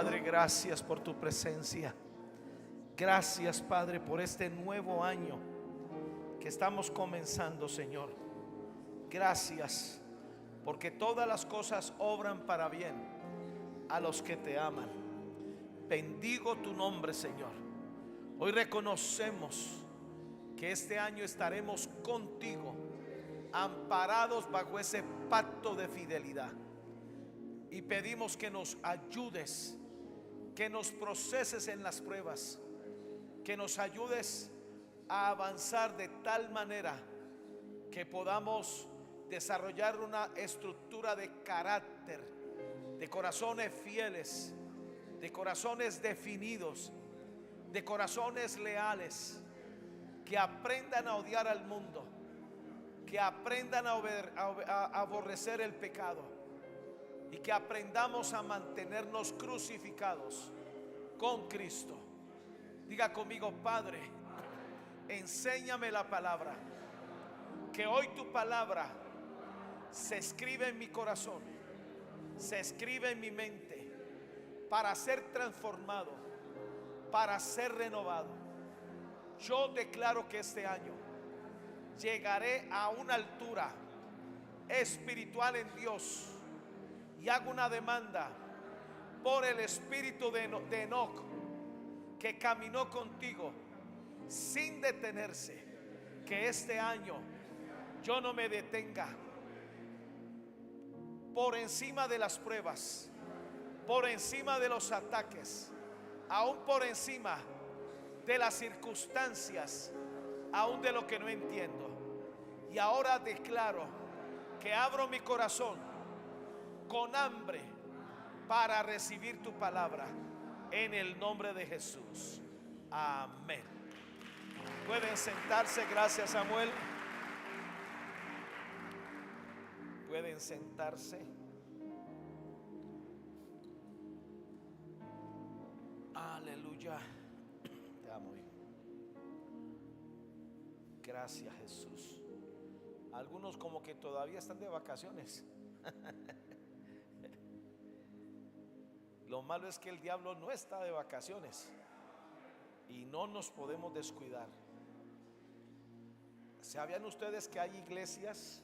Padre, gracias por tu presencia. Gracias, Padre, por este nuevo año que estamos comenzando, Señor. Gracias porque todas las cosas obran para bien a los que te aman. Bendigo tu nombre, Señor. Hoy reconocemos que este año estaremos contigo, amparados bajo ese pacto de fidelidad. Y pedimos que nos ayudes, que nos proceses en las pruebas, que nos ayudes a avanzar de tal manera que podamos desarrollar una estructura de carácter, de corazones fieles, de corazones definidos, de corazones leales, que aprendan a odiar al mundo, que aprendan a aborrecer el pecado, y que aprendamos a mantenernos crucificados con Cristo. Diga conmigo: Padre, enséñame la palabra, que hoy tu palabra se escribe en mi corazón, se escribe en mi mente, para ser transformado, para ser renovado. Yo declaro que este año llegaré a una altura espiritual en Dios, y hago una demanda por el espíritu de Enoc, que caminó contigo sin detenerse. Que este año yo no me detenga, por encima de las pruebas, por encima de los ataques, aún por encima de las circunstancias, aún de lo que no entiendo. Y ahora declaro que abro mi corazón con hambre para recibir tu palabra, en el nombre de Jesús. Amén. Pueden sentarse. Gracias, Samuel. Pueden sentarse. Aleluya. Te amo, hijo. Gracias, Jesús. Algunos como que todavía están de vacaciones. Lo malo es que el diablo no está de vacaciones y no nos podemos descuidar. ¿Sabían ustedes que hay iglesias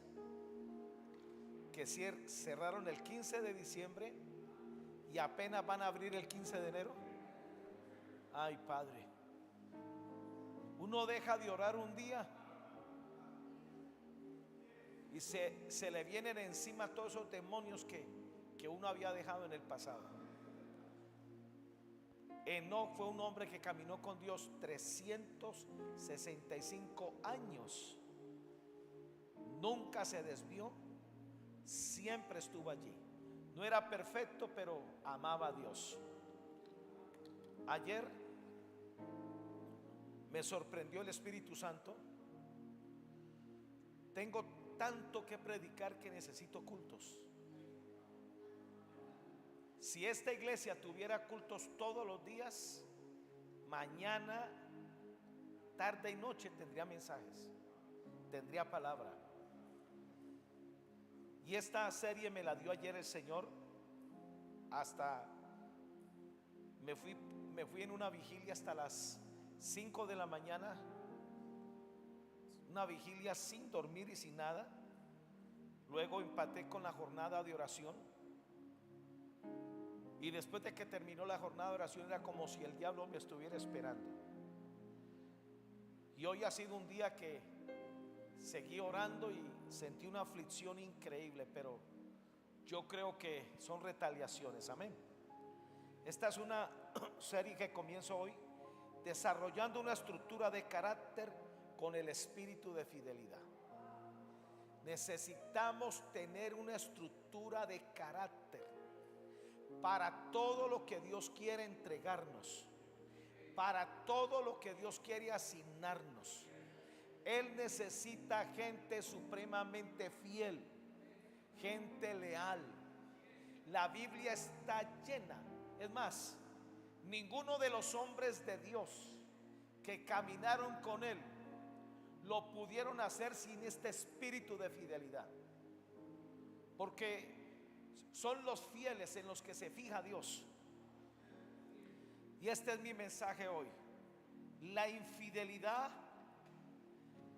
que cerraron el 15 de diciembre y apenas van a abrir el 15 de enero? Ay, Padre, uno deja de orar un día y se le vienen encima todos esos demonios que uno había dejado en el pasado. Enoc fue un hombre que caminó con Dios 365 años. Nunca se desvió, siempre estuvo allí. No era perfecto, pero amaba a Dios. Ayer me sorprendió el Espíritu Santo. Tengo tanto que predicar que necesito cultos. Si esta iglesia tuviera cultos todos los días, mañana, tarde y noche tendría mensajes, tendría palabra. Y esta serie me la dio ayer el Señor. Hasta me fui en una vigilia hasta las 5 de la mañana, una vigilia sin dormir y sin nada. Luego empaté con la jornada de oración. Y después de que terminó la jornada de oración, era como si el diablo me estuviera esperando. Y hoy ha sido un día que seguí orando y sentí una aflicción increíble, pero yo creo que son retaliaciones. Amén. Esta es una serie que comienzo hoy, desarrollando una estructura de carácter con el espíritu de fidelidad. Necesitamos tener una estructura de carácter para todo lo que Dios quiere entregarnos, para todo lo que Dios quiere asignarnos. Él necesita gente supremamente fiel, gente leal. La Biblia está llena. Es más, ninguno de los hombres de Dios que caminaron con Él lo pudieron hacer sin este espíritu de fidelidad, porque son los fieles en los que se fija Dios. Y este es mi mensaje hoy. La infidelidad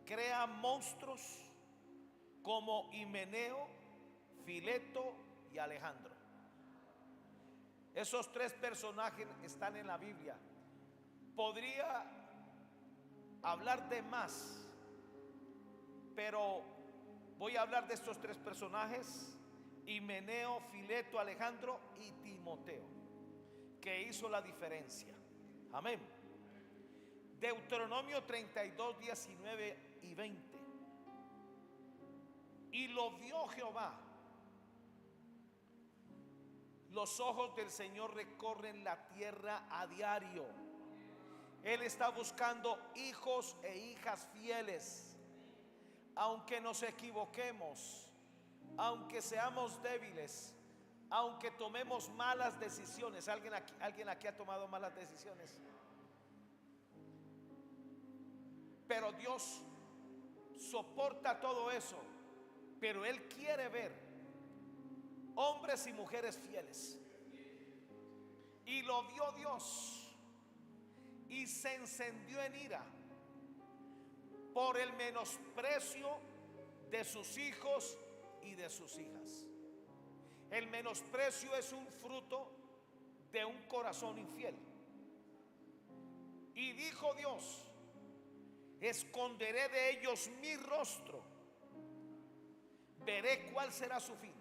crea monstruos como Himeneo, Fileto y Alejandro. Esos tres personajes están en la Biblia. Podría hablar de más, pero voy a hablar de estos tres personajes: Himeneo, Fileto, Alejandro y Timoteo, que hizo la diferencia. Amén. Deuteronomio 32, 19 y 20. Y lo vio Jehová. Los ojos del Señor recorren la tierra a diario. Él está buscando hijos e hijas fieles. Aunque nos equivoquemos, aunque seamos débiles, aunque tomemos malas decisiones. ¿Alguien aquí ha tomado malas decisiones? Pero Dios soporta todo eso. Pero Él quiere ver hombres y mujeres fieles. Y lo vio Dios y se encendió en ira por el menosprecio de sus hijos y de sus hijas. El menosprecio es un fruto de un corazón infiel. Y dijo Dios: esconderé de ellos mi rostro, veré cuál será su fin.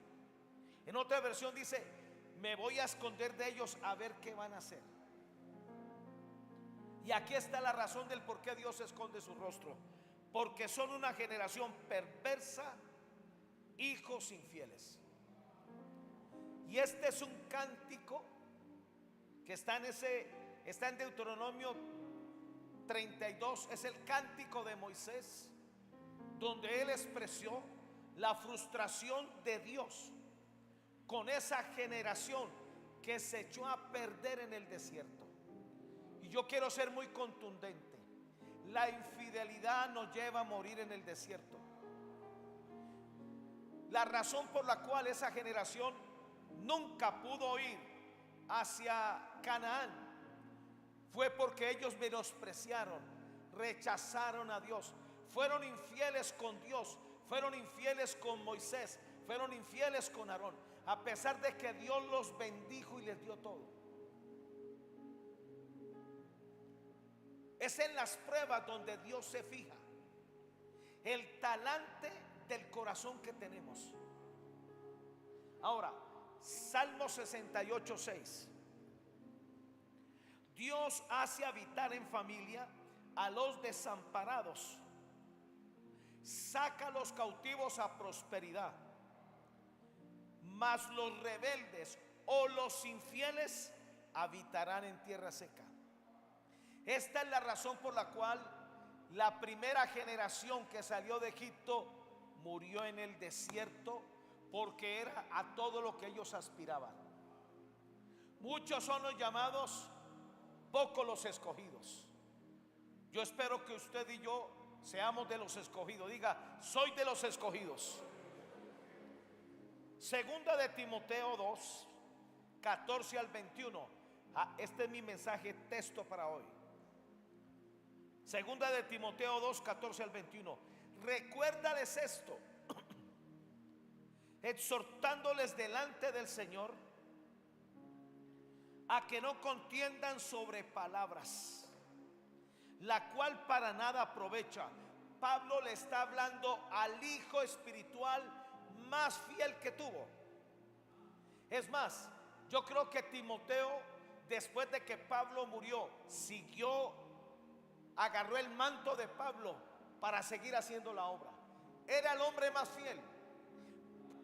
En otra versión dice: me voy a esconder de ellos a ver qué van a hacer. Y aquí está la razón del por qué Dios esconde su rostro: porque son una generación perversa, hijos infieles. Y este es un cántico que está en Deuteronomio 32. Es el cántico de Moisés, donde él expresó la frustración de Dios con esa generación que se echó a perder en el desierto. Y yo quiero ser muy contundente: la infidelidad nos lleva a morir en el desierto. La razón por la cual esa generación nunca pudo ir hacia Canaán fue porque ellos menospreciaron, rechazaron a Dios, fueron infieles con Dios, fueron infieles con Moisés, fueron infieles con Aarón, a pesar de que Dios los bendijo y les dio todo. Es en las pruebas donde Dios se fija el talante del corazón que tenemos. Ahora, Salmo 68, 6. Dios hace habitar en familia a los desamparados, saca a los cautivos a prosperidad, mas los rebeldes o los infieles habitarán en tierra seca. Esta es la razón por la cual la primera generación que salió de Egipto murió en el desierto, porque era a todo lo que ellos aspiraban. Muchos son los llamados, pocos los escogidos. Yo espero que usted y yo seamos de los escogidos. Diga: soy de los escogidos. Segunda de Timoteo 2, 14 al 21. Este es mi mensaje texto para hoy. Segunda de Timoteo 2, 14 al 21. Recuérdales esto, exhortándoles delante del Señor a que no contiendan sobre palabras, la cual para nada aprovecha. Pablo le está hablando al hijo espiritual más fiel que tuvo. Es más, yo creo que Timoteo, después de que Pablo murió, agarró el manto de Pablo para seguir haciendo la obra. Era el hombre más fiel.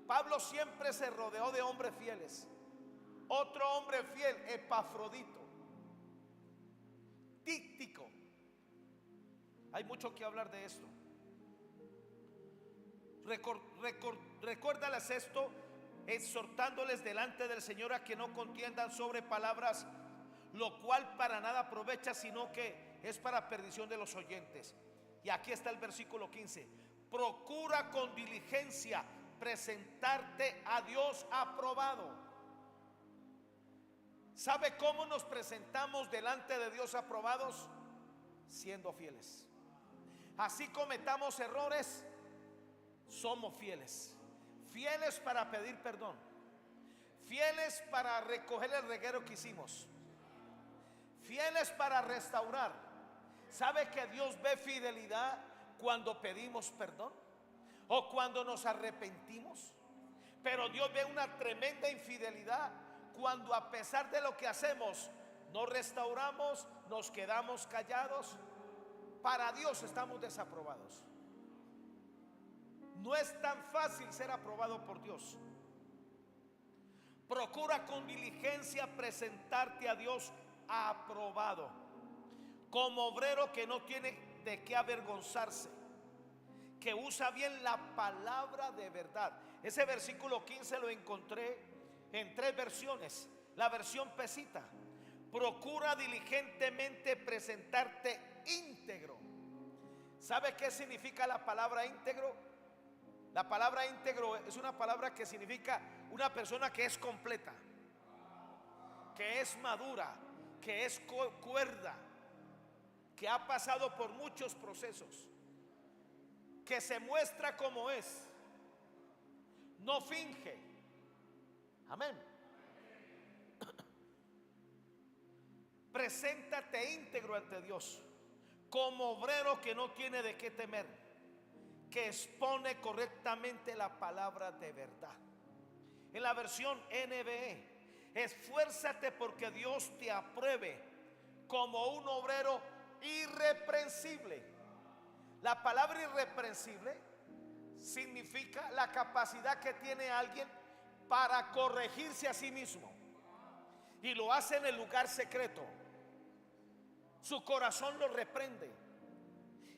Pablo siempre se rodeó de hombres fieles. Otro hombre fiel, Epafrodito, Tíquico. Hay mucho que hablar de esto. Recuérdales esto, exhortándoles delante del Señor a que no contiendan sobre palabras, lo cual para nada aprovecha, sino que es para perdición de los oyentes. Y aquí está el versículo 15. Procura con diligencia presentarte a Dios aprobado. ¿Sabe cómo nos presentamos delante de Dios aprobados? Siendo fieles. Así cometamos errores, somos fieles. Fieles para pedir perdón, fieles para recoger el reguero que hicimos, fieles para restaurar. ¿Sabe que Dios ve fidelidad cuando pedimos perdón o cuando nos arrepentimos? Pero Dios ve una tremenda infidelidad cuando, a pesar de lo que hacemos, no restauramos, nos quedamos callados. Para Dios estamos desaprobados. No es tan fácil ser aprobado por Dios. Procura con diligencia presentarte a Dios aprobado, como obrero que no tiene de qué avergonzarse, que usa bien la palabra de verdad. Ese versículo 15 lo encontré en 3 versiones. La versión Pesita: procura diligentemente presentarte íntegro. ¿Sabe qué significa la palabra íntegro? La palabra íntegro es una palabra que significa una persona que es completa, que es madura, que es cuerda, que ha pasado por muchos procesos, que se muestra como es, no finge. Amén. Preséntate íntegro ante Dios, como obrero que no tiene de qué temer, que expone correctamente la palabra de verdad. En la versión NBE: esfuérzate porque Dios te apruebe como un obrero irreprensible. La palabra irreprensible significa la capacidad que tiene alguien para corregirse a sí mismo, y lo hace en el lugar secreto. Su corazón lo reprende.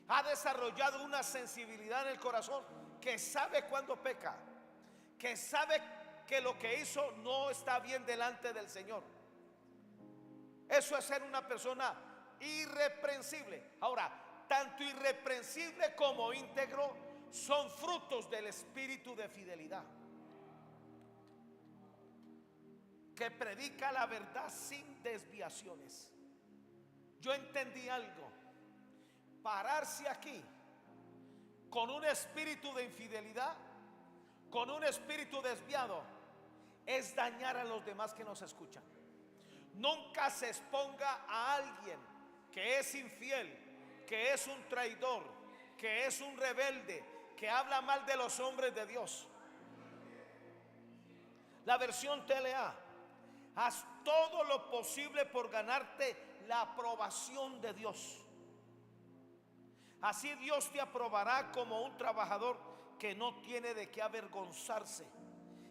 Ha desarrollado una sensibilidad en el corazón que sabe cuando peca, que sabe que lo que hizo no está bien delante del Señor. Eso es ser una persona irreprensible. Ahora, tanto irreprensible como íntegro son frutos del espíritu de fidelidad, que predica la verdad sin desviaciones. Yo entendí algo: pararse aquí con un espíritu de infidelidad, con un espíritu desviado, es dañar a los demás que nos escuchan. Nunca se exponga a alguien que es infiel, que es un traidor, que es un rebelde, que habla mal de los hombres de Dios. La versión TLA: haz todo lo posible por ganarte la aprobación de Dios. Así Dios te aprobará como un trabajador que no tiene de qué avergonzarse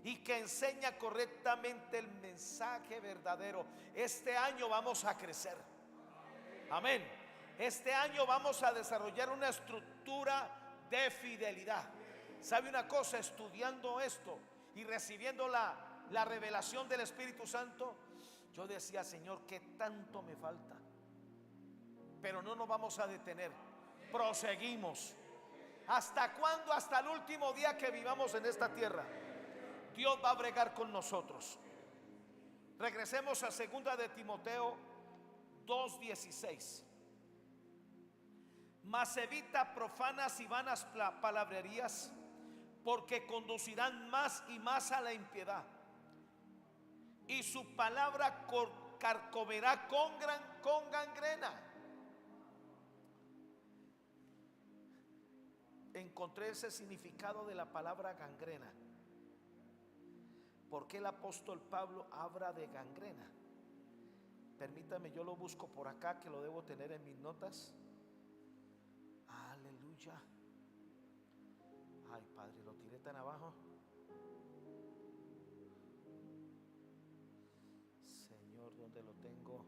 y que enseña correctamente el mensaje verdadero. Este año vamos a crecer. Amén. Este año vamos a desarrollar una estructura de fidelidad. ¿Sabe una cosa? Estudiando esto y recibiendo la revelación del Espíritu Santo, yo decía: Señor, ¿qué tanto me falta? Pero no nos vamos a detener. Proseguimos. ¿Hasta cuándo? Hasta el último día que vivamos en esta tierra. Dios va a bregar con nosotros. Regresemos a 2 de Timoteo 2:16. Mas evita profanas y vanas palabrerías, porque conducirán más y más a la impiedad, y su palabra carcomerá con gangrena. Encontré ese significado de la palabra gangrena. ¿Por qué el apóstol Pablo habla de gangrena? Permítame, yo lo busco por acá, que lo debo tener en mis notas. Aleluya. Ay, Padre, lo tiré tan abajo. Señor, ¿dónde lo tengo?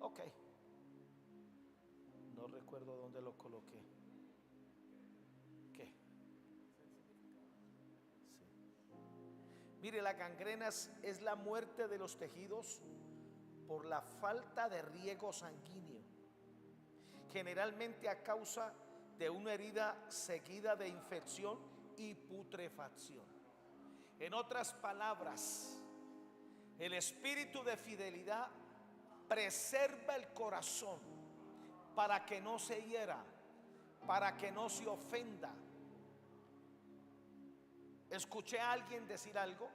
Ok. No recuerdo dónde lo coloqué. ¿Qué? Sí. Mire, la gangrena es la muerte de los tejidos por la falta de riego sanguíneo, generalmente a causa de una herida seguida de infección y putrefacción. En otras palabras, el espíritu de fidelidad preserva el corazón para que no se hiera, para que no se ofenda. Escuché a alguien decir algo.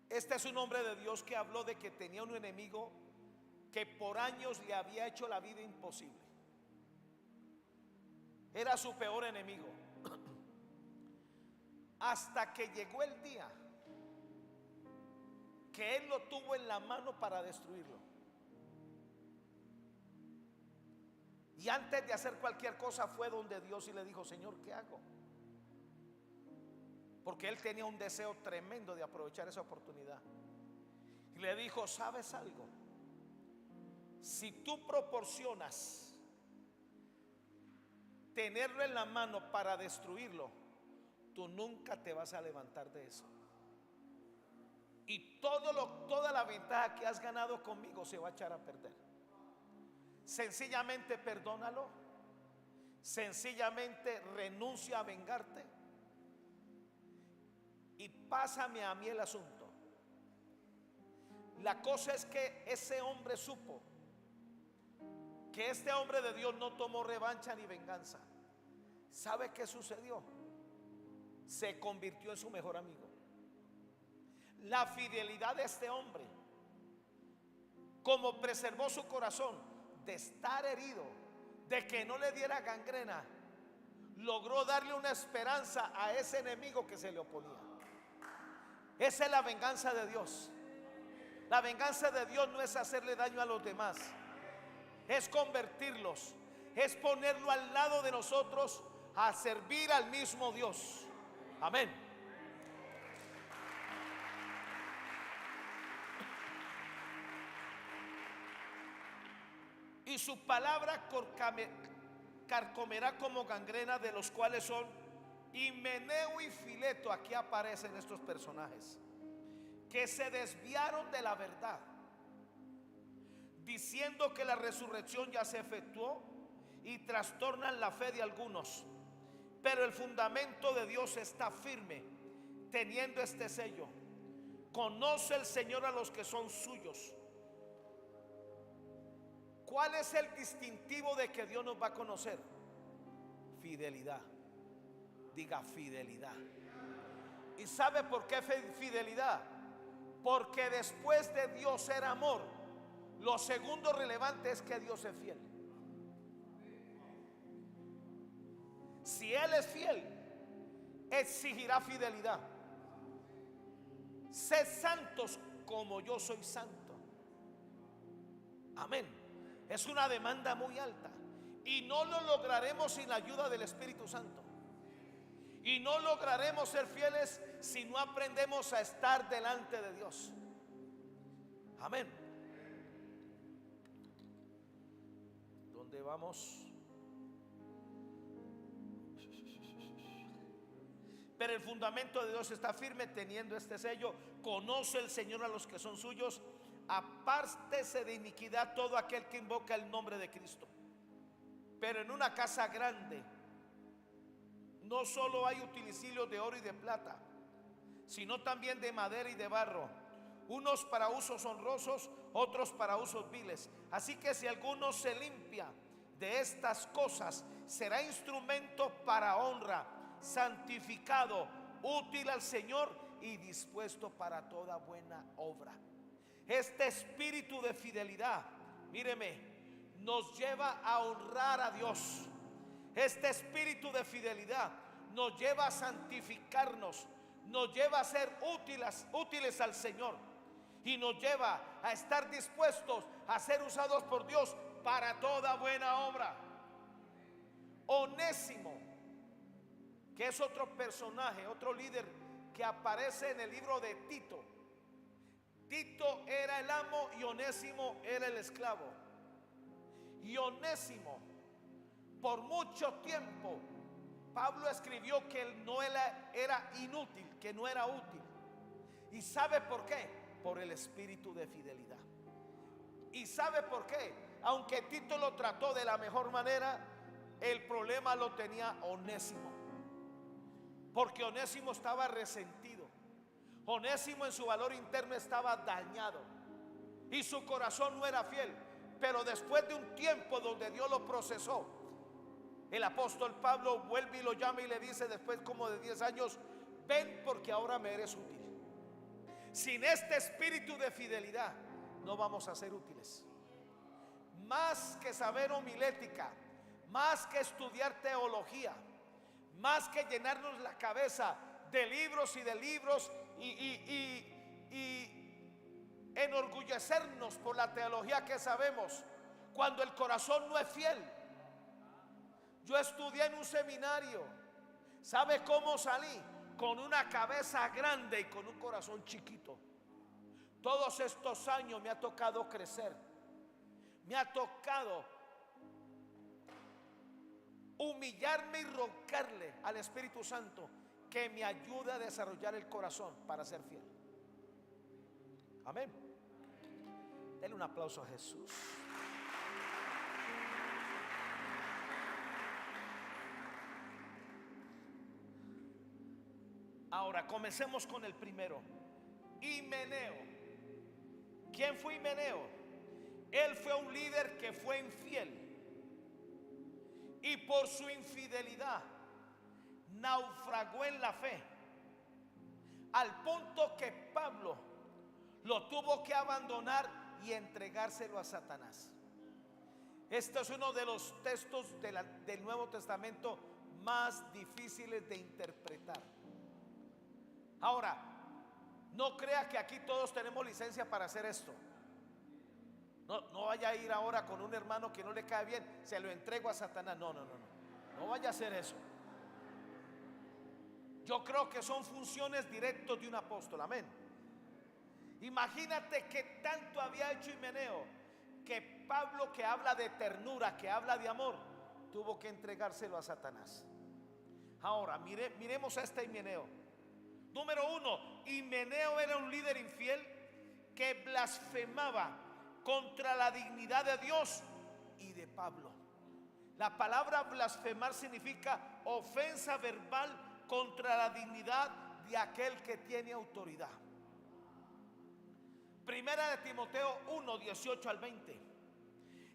Este es un hombre de Dios que habló de que tenía un enemigo que por años le había hecho la vida imposible. Era su peor enemigo. Hasta que llegó el día que él lo tuvo en la mano para destruirlo. Y antes de hacer cualquier cosa fue donde Dios y le dijo: Señor, ¿qué hago? Porque él tenía un deseo tremendo de aprovechar esa oportunidad. Y le dijo: ¿sabes algo? Si tú proporcionas tenerlo en la mano para destruirlo, tú nunca te vas a levantar de eso. Y toda la ventaja que has ganado conmigo se va a echar a perder. Sencillamente perdónalo. Sencillamente renuncia a vengarte y pásame a mí el asunto. La cosa es que ese hombre supo que este hombre de Dios no tomó revancha ni venganza. ¿Sabe qué sucedió? Se convirtió en su mejor amigo. La fidelidad de este hombre, como preservó su corazón de estar herido, de que no le diera gangrena, logró darle una esperanza a ese enemigo que se le oponía. Esa es la venganza de Dios. La venganza de Dios no es hacerle daño a los demás, es convertirlos, es ponerlo al lado de nosotros a servir al mismo Dios. Amén. Y su palabra carcomerá como gangrena, de los cuales son Himeneo y Fileto. Aquí aparecen estos personajes que se desviaron de la verdad, diciendo que la resurrección ya se efectuó, y trastornan la fe de algunos. Pero el fundamento de Dios está firme, teniendo este sello: conoce el Señor a los que son suyos. ¿Cuál es el distintivo de que Dios nos va a conocer? Fidelidad. Diga fidelidad. ¿Y sabe por qué fidelidad? Porque después de Dios ser amor, lo segundo relevante es que Dios es fiel. Si Él es fiel, exigirá fidelidad. Sed santos como yo soy santo. Amén. Es una demanda muy alta y no lo lograremos sin la ayuda del Espíritu Santo. Y no lograremos ser fieles si no aprendemos a estar delante de Dios. Amén. ¿Dónde vamos? Pero el fundamento de Dios está firme, teniendo este sello: conoce el Señor a los que son suyos. Apártese de iniquidad todo aquel que invoca el nombre de Cristo. Pero en una casa grande no solo hay utensilios de oro y de plata, sino también de madera y de barro, unos para usos honrosos, otros para usos viles. Así que si alguno se limpia de estas cosas, será instrumento para honra, santificado, útil al Señor y dispuesto para toda buena obra. Este espíritu de fidelidad, míreme, nos lleva a honrar a Dios. Este espíritu de fidelidad nos lleva a santificarnos, nos lleva a ser útiles al Señor, y nos lleva a estar dispuestos a ser usados por Dios para toda buena obra. Onésimo, que es otro personaje, otro líder que aparece en el libro de Tito. Tito era el amo y Onésimo era el esclavo. Y Onésimo, por mucho tiempo, Pablo escribió que él no era inútil, que no era útil. ¿Y sabe por qué? Por el espíritu de fidelidad. ¿Y sabe por qué? Aunque Tito lo trató de la mejor manera, el problema lo tenía Onésimo, porque Onésimo estaba resentido. Onésimo en su valor interno estaba dañado y su corazón no era fiel. Pero después de un tiempo donde Dios lo procesó, el apóstol Pablo vuelve y lo llama y le dice después como de 10 años: ven, porque ahora me eres útil. Sin este espíritu de fidelidad no vamos a ser útiles. Más que saber homilética, más que estudiar teología, más que llenarnos la cabeza de libros y de libros y enorgullecernos por la teología que sabemos, cuando el corazón no es fiel. Yo estudié en un seminario. ¿Sabe cómo salí? Con una cabeza grande y con un corazón chiquito. Todos estos años me ha tocado crecer. Me ha tocado humillarme y rogarle al Espíritu Santo que me ayude a desarrollar el corazón para ser fiel. Amén. Denle un aplauso a Jesús. Ahora comencemos con el primero, Himeneo. ¿Quién fue Himeneo? Él fue un líder que fue infiel, y por su infidelidad naufragó en la fe, al punto que Pablo lo tuvo que abandonar y entregárselo a Satanás. Este es uno de los textos del Nuevo Testamento más difíciles de interpretar. Ahora, no crea que aquí todos tenemos licencia para hacer esto. No vaya a ir ahora con un hermano que no le cae bien, se lo entrego a Satanás. No vaya a hacer eso. Yo creo que son funciones directas de un apóstol. Amén. Imagínate que tanto había hecho Himeneo, que Pablo, que habla de ternura, que habla de amor, tuvo que entregárselo a Satanás. Ahora miremos a este Himeneo. Número 1, Himeneo era un líder infiel que blasfemaba contra la dignidad de Dios y de Pablo. La palabra blasfemar significa ofensa verbal contra la dignidad de aquel que tiene autoridad. Primera de Timoteo 1, 18 al 20.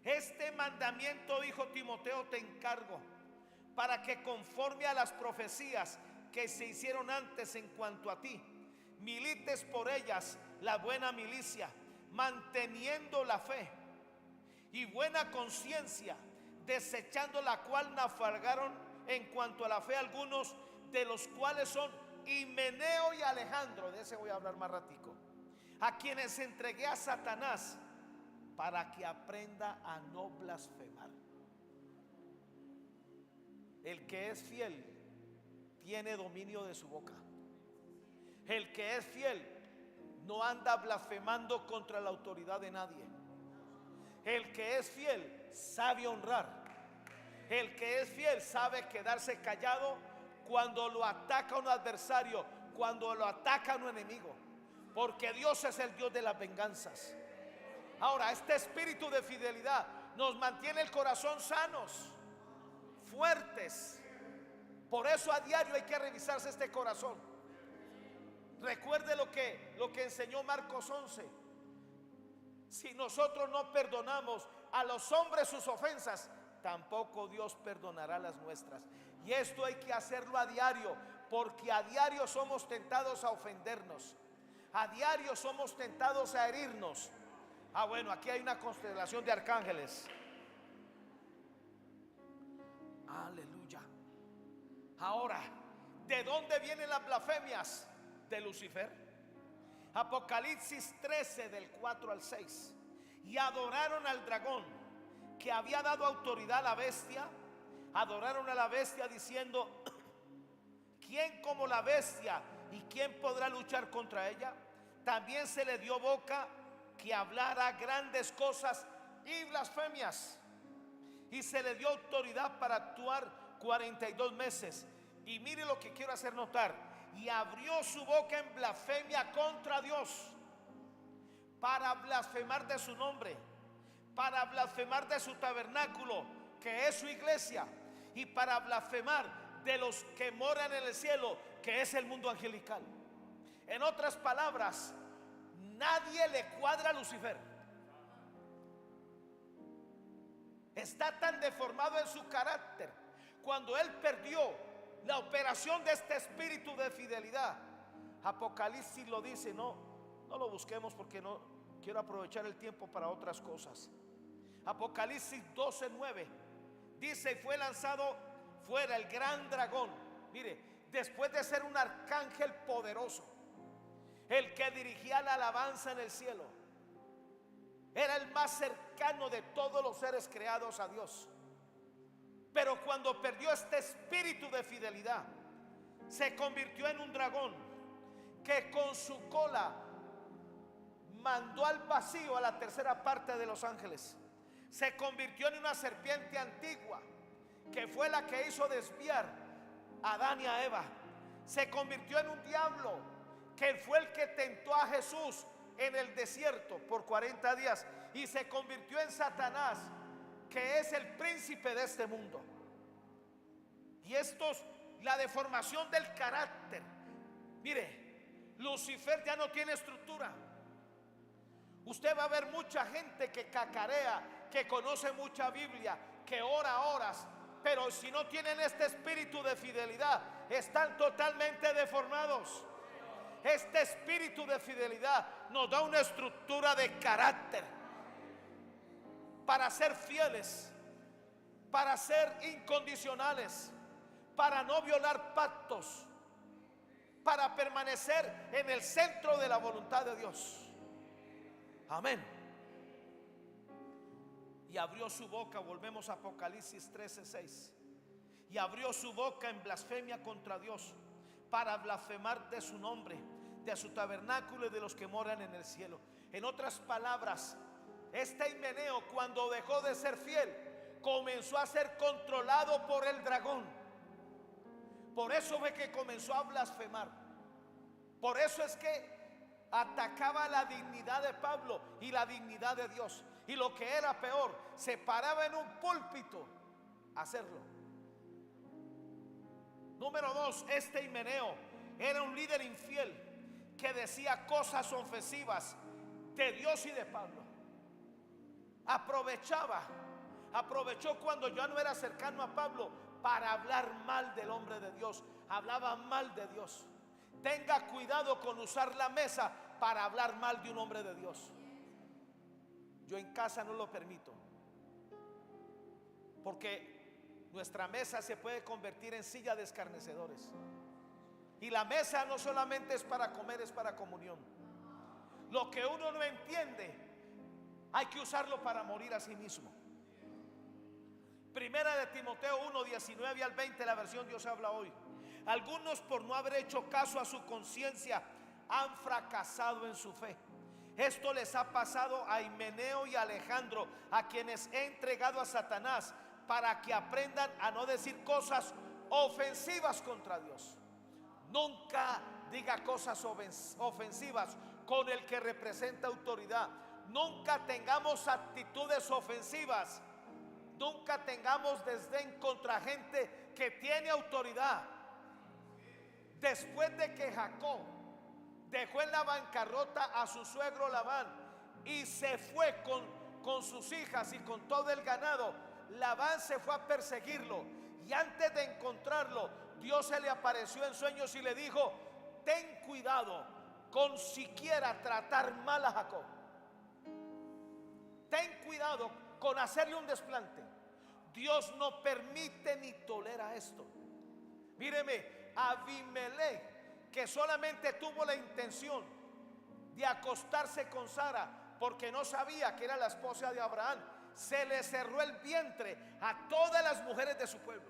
Este mandamiento, hijo Timoteo, te encargo, para que conforme a las profecías que se hicieron antes en cuanto a ti, milites por ellas la buena milicia, manteniendo la fe y buena conciencia, desechando la cual naufragaron en cuanto a la fe algunos, de los cuales son Himeneo y Alejandro. De ese voy a hablar más ratico, a quienes entregué a Satanás para que aprenda a no blasfemar. El que es fiel tiene dominio de su boca. El que es fiel no anda blasfemando contra la autoridad de nadie. El que es fiel sabe honrar. El que es fiel sabe quedarse callado cuando lo ataca un adversario, cuando lo ataca un enemigo, porque Dios es el Dios de las venganzas. Ahora, este espíritu de fidelidad nos mantiene el corazón sanos, fuertes. Por eso a diario hay que revisarse este corazón. Recuerde lo que enseñó Marcos 11. Si nosotros no perdonamos a los hombres sus ofensas, tampoco Dios perdonará las nuestras. Y esto hay que hacerlo a diario, porque a diario somos tentados a ofendernos. A diario somos tentados a herirnos. Bueno, aquí hay una constelación de arcángeles. Aleluya. Ahora, ¿de dónde vienen las blasfemias? De Lucifer. Apocalipsis 13 del 4 al 6. Y adoraron al dragón, que había dado autoridad a la bestia. Adoraron a la bestia diciendo: ¿quién como la bestia? ¿Y quién podrá luchar contra ella? También se le dio boca que hablara grandes cosas y blasfemias. Y se le dio autoridad para actuar 42 meses. Y mire lo que quiero hacer notar. Y abrió su boca en blasfemia contra Dios, para blasfemar de su nombre, para blasfemar de su tabernáculo, que es su iglesia, y para blasfemar de los que moran en el cielo, que es el mundo angelical. En otras palabras, nadie le cuadra a Lucifer. Está tan deformado en su carácter. Cuando él perdió la operación de este espíritu de fidelidad, Apocalipsis lo dice. No lo busquemos porque no quiero aprovechar el tiempo para otras cosas. Apocalipsis 12:9 dice: y fue lanzado fuera el gran dragón. Mire, después de ser un arcángel poderoso, el que dirigía la alabanza en el cielo, era el más cercano de todos los seres creados a Dios. Pero cuando perdió este espíritu de fidelidad, se convirtió en un dragón que con su cola mandó al vacío a la tercera parte de los ángeles. Se convirtió en una serpiente antigua, que fue la que hizo desviar a Adán y a Eva. Se convirtió en un diablo, que fue el que tentó a Jesús en el desierto por 40 días. Y se convirtió en Satanás, que es el príncipe de este mundo. Y esto es la deformación del carácter. Mire, Lucifer ya no tiene estructura. Usted va a ver mucha gente que cacarea, que conoce mucha Biblia, que ora horas, pero si no tienen este espíritu de fidelidad, están totalmente deformados. Este espíritu de fidelidad nos da una estructura de carácter para ser fieles, para ser incondicionales, para no violar pactos, para permanecer en el centro de la voluntad de Dios. Amén. Y abrió su boca, volvemos a Apocalipsis 13:6. Y abrió su boca en blasfemia contra Dios, para blasfemar de su nombre, de su tabernáculo y de los que moran en el cielo. En otras palabras, este Himeneo, cuando dejó de ser fiel, comenzó a ser controlado por el dragón. Por eso fue que comenzó a blasfemar. Por eso es que atacaba la dignidad de Pablo y la dignidad de Dios. Y lo que era peor, se paraba en un púlpito a hacerlo. Número 2, este Himeneo era un líder infiel que decía cosas ofensivas de Dios y de Pablo. Aprovechó cuando yo no era cercano a Pablo para hablar mal del hombre de Dios. Hablaba mal de Dios. Tenga cuidado con usar la mesa para hablar mal de un hombre de Dios. Yo en casa no lo permito, porque nuestra mesa se puede convertir en silla de escarnecedores. Y la mesa no solamente es para comer, es para comunión. Lo que uno no entiende, hay que usarlo para morir a sí mismo. Primera de Timoteo 1:19 al 20, la versión Dios habla hoy. Algunos, por no haber hecho caso a su conciencia, han fracasado en su fe. Esto les ha pasado a Himeneo y a Alejandro, a quienes he entregado a Satanás, para que aprendan a no decir cosas ofensivas contra Dios. Nunca diga cosas ofensivas con el que representa autoridad. Nunca tengamos actitudes ofensivas. Nunca tengamos desdén contra gente que tiene autoridad. Después de que Jacob dejó en la bancarrota a su suegro Labán y se fue con sus hijas y con todo el ganado, Labán se fue a perseguirlo. Y antes de encontrarlo, Dios se le apareció en sueños y le dijo: ten cuidado con siquiera tratar mal a Jacob. Ten cuidado con hacerle un desplante. Dios no permite ni tolera esto. Míreme, Abimelech, que solamente tuvo la intención de acostarse con Sara porque no sabía que era la esposa de Abraham, se le cerró el vientre a todas las mujeres de su pueblo.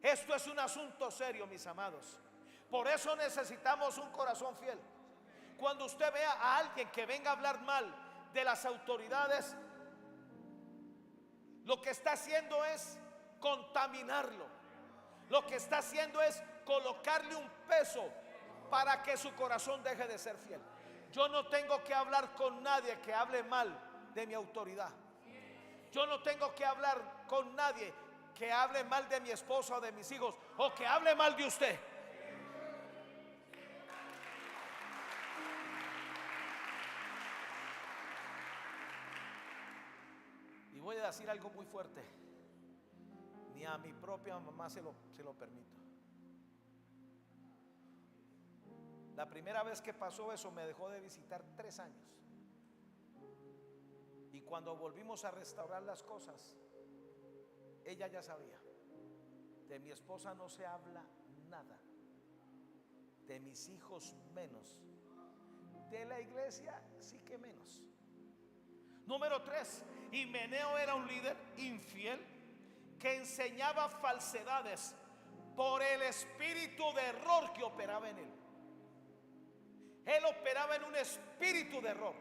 Esto es un asunto serio, mis amados. Por eso necesitamos un corazón fiel. Cuando usted vea a alguien que venga a hablar mal de las autoridades, lo que está haciendo es contaminarlo. Lo que está haciendo es colocarle un peso para que su corazón deje de ser fiel. Yo no tengo que hablar con nadie que hable mal de mi autoridad. Yo no tengo que hablar con nadie que hable mal de mi esposa o de mis hijos, o que hable mal de usted. Y voy a decir algo muy fuerte: ni a mi propia mamá se lo permito. La primera vez que pasó eso me dejó de visitar 3 años. Y cuando volvimos a restaurar las cosas, ella ya sabía. De mi esposa no se habla nada, de mis hijos menos, de la iglesia sí que menos. Número 3, Himeneo era un líder infiel que enseñaba falsedades por el espíritu de error que operaba en él. Él operaba en un espíritu de error.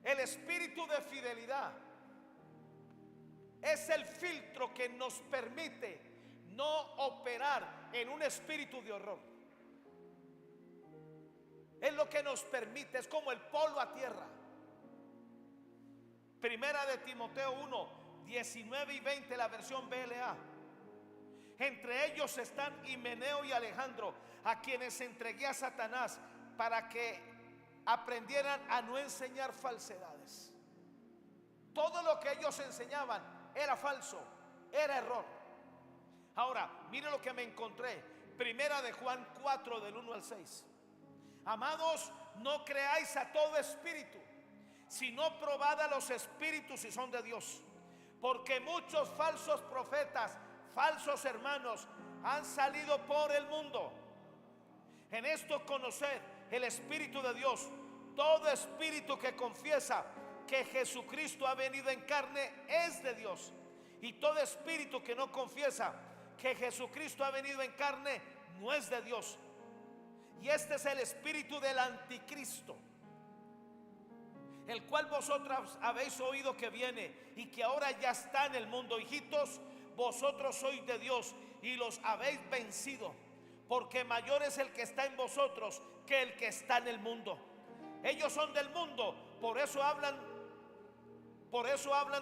El espíritu de fidelidad es el filtro que nos permite no operar en un espíritu de error. Es lo que nos permite, es como el polvo a tierra. Primera de Timoteo 1, 19 y 20, la versión BLA. Entre ellos están Himeneo y Alejandro, a quienes entregué a Satanás para que aprendieran a no enseñar falsedades. Todo lo que ellos enseñaban era falso, era error. Ahora, mire lo que me encontré. Primera de Juan 4, del 1 al 6. Amados, no creáis a todo espíritu, sino probad a los espíritus si son de Dios, porque muchos falsos profetas, falsos hermanos, han salido por el mundo. En esto conoced el Espíritu de Dios. Todo espíritu que confiesa que Jesucristo ha venido en carne es de Dios, y todo espíritu que no confiesa que Jesucristo ha venido en carne no es de Dios. Y este es el espíritu del anticristo, el cual vosotros habéis oído que viene y que ahora ya está en el mundo. Hijitos, vosotros sois de Dios y los habéis vencido, porque mayor es el que está en vosotros que el que está en el mundo. Ellos son del mundo, por eso hablan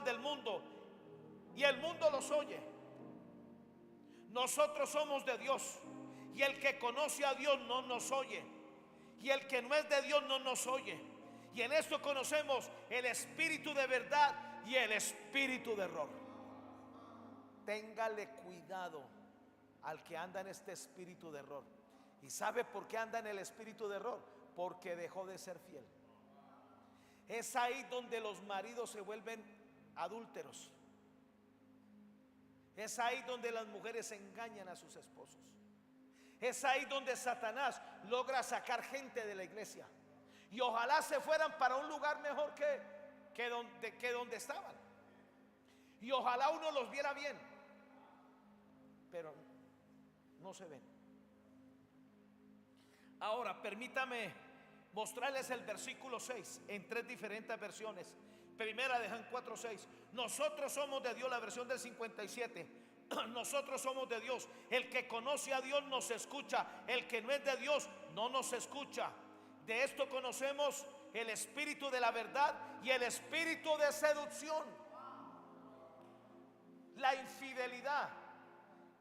del mundo, y el mundo los oye. Nosotros somos de Dios, y el que conoce a Dios no nos oye, y el que no es de Dios no nos oye. Y en esto conocemos el espíritu de verdad y el espíritu de error. Téngale cuidado al que anda en este espíritu de error. ¿Y sabe por qué anda en el espíritu de error? Porque dejó de ser fiel. Es ahí donde los maridos se vuelven adúlteros. Es ahí donde las mujeres engañan a sus esposos. Es ahí donde Satanás logra sacar gente de la iglesia. Y ojalá se fueran para un lugar mejor que donde estaban. Y ojalá uno los viera bien, pero no se ven. Ahora permítame mostrarles el versículo 6 en 3 diferentes versiones. Primera de Juan 4:6. Nosotros somos de Dios, la versión del 57. Nosotros somos de Dios. El que conoce a Dios nos escucha. El que no es de Dios no nos escucha. De esto conocemos el espíritu de la verdad y el espíritu de seducción. La infidelidad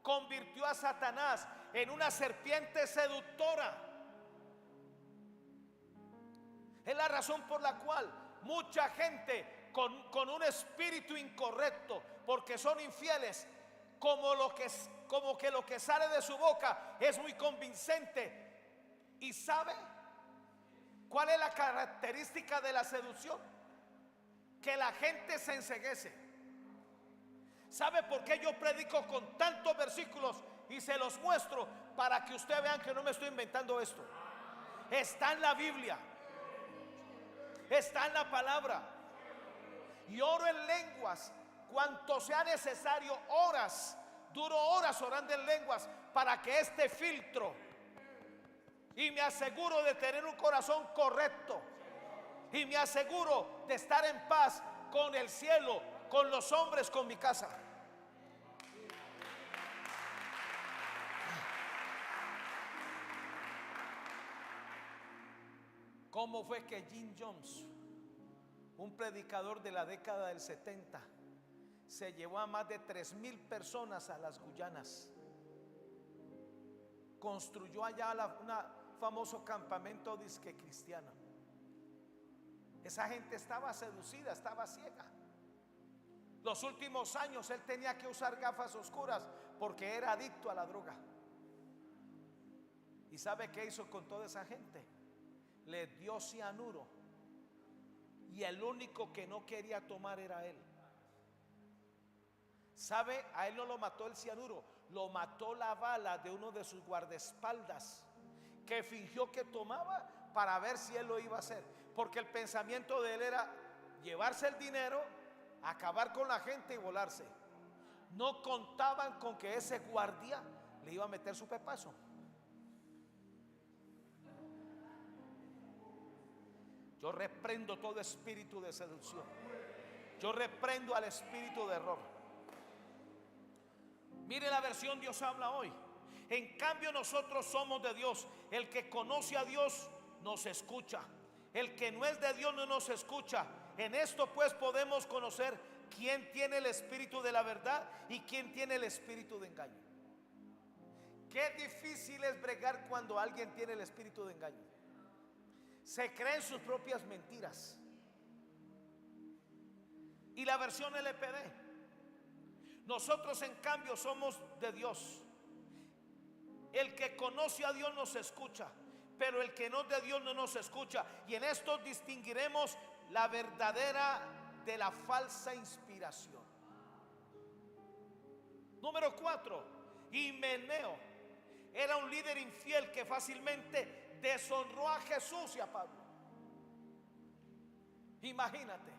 convirtió a Satanás en una serpiente seductora. Es la razón por la cual mucha gente con un espíritu incorrecto, porque son infieles, como que lo que sale de su boca es muy convincente. ¿Y sabe cuál es la característica de la seducción? Que la gente se enceguece. ¿Sabe por qué yo predico con tantos versículos y se los muestro? Para que ustedes vean que no me estoy inventando esto. Está en la Biblia, está en la palabra. Y oro en lenguas cuanto sea necesario, horas. Duro horas orando en lenguas para que este filtro, y me aseguro de tener un corazón correcto, y me aseguro de estar en paz con el cielo, con los hombres, con mi casa. ¿Cómo fue que Jim Jones, un predicador de la década del 70, se llevó a más de 3,000 personas a las Guyanas. Construyó allá un famoso campamento disque cristiano. Esa gente estaba seducida, estaba ciega. Los últimos años él tenía que usar gafas oscuras porque era adicto a la droga. ¿Y sabe qué hizo con toda esa gente? Le dio cianuro, y el único que no quería tomar era él. ¿Sabe? A él no lo mató el cianuro, lo mató la bala de uno de sus guardaespaldas, que fingió que tomaba para ver si él lo iba a hacer, porque el pensamiento de él era llevarse el dinero, acabar con la gente y volarse. No contaban con que ese guardia le iba a meter su pepazo. Yo reprendo todo espíritu de seducción. Yo reprendo al espíritu de error. Mire la versión Dios habla hoy. En cambio nosotros somos de Dios. El que conoce a Dios nos escucha. El que no es de Dios no nos escucha. En esto pues podemos conocer quién tiene el espíritu de la verdad y quién tiene el espíritu de engaño. Qué difícil es bregar cuando alguien tiene el espíritu de engaño. Se creen sus propias mentiras. Y la versión LPD: nosotros en cambio somos de Dios. El que conoce a Dios nos escucha, pero el que no es de Dios no nos escucha. Y en esto distinguiremos la verdadera de la falsa inspiración. Número 4, Himeneo era un líder infiel que fácilmente deshonró a Jesús y a Pablo. Imagínate,